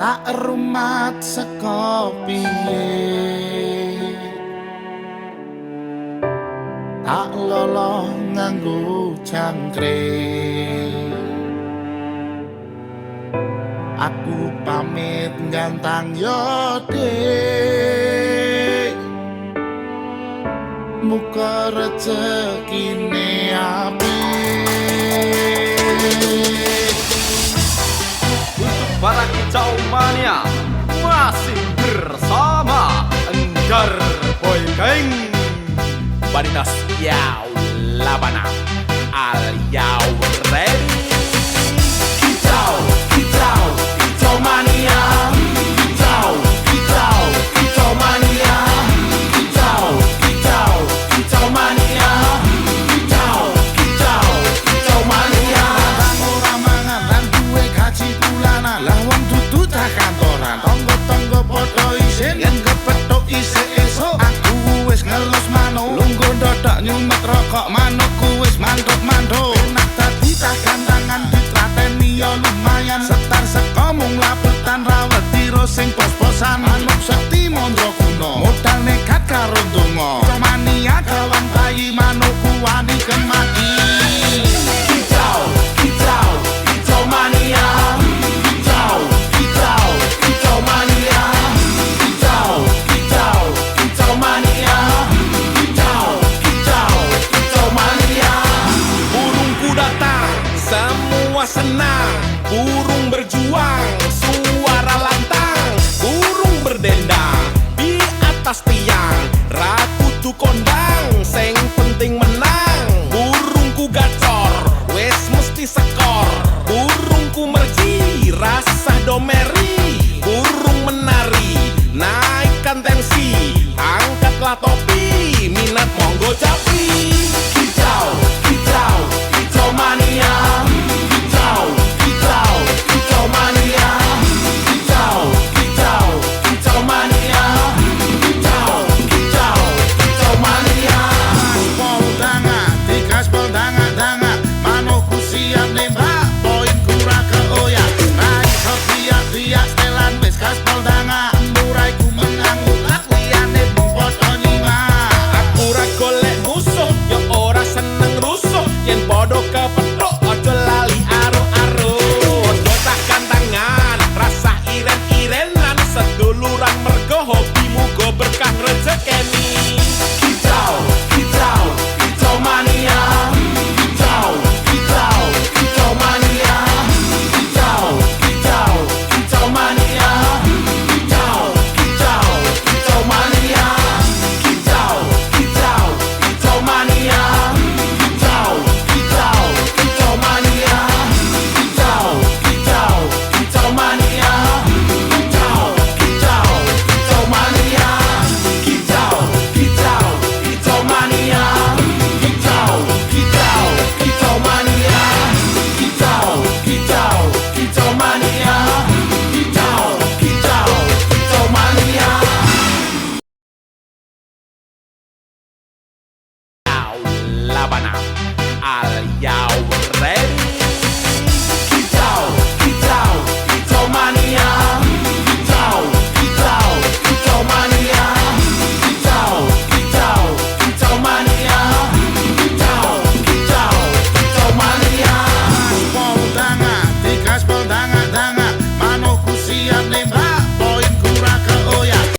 tak rumat saka piye, tak lolo nganggo jangkrik. Aku pamit gantang yo dik, muga rezekine apik. Untuk para kicau mania masih bersama Enggar Boy Gang Barinas Yau Labana Al Yau Ready. Kicau, kicau, kicau mania. Kicau, kicau, kicau mania. Kicau, kicau, kicau mania. Kicau, kicau, kicau mania. Orang mangan lan duwe gaji bulanan, lah wong dudu tak kantoran. Tonggo-tonggo padha isin yen kepethuk isih esuk. Aku wis ngelus manuk, lungguh ndodak nyumet rokok, manukku wis manduk-manduk. Enak dadi tak gantangan ditrateni yo lumayan. Setar seko mung laputan rawet tiro sing pos-posan. Manuk sekti mondro kuno, modal nekat karo donga. Mania kawan bayi manukku wani kemaki. Kicau, kicau, kicau mania. Kicau, kicau, kicau mania. Kicau, kicau, kicau mania. Kicau, kicau, kicau mania. Burungku datang, semua senang. Burung berjuang, suara lantang. Burung berdendang di atas tiang. Rakutu kondang, sing penting menang. Burungku gacor, wes mesti skor. Burungku merji, rasa domen.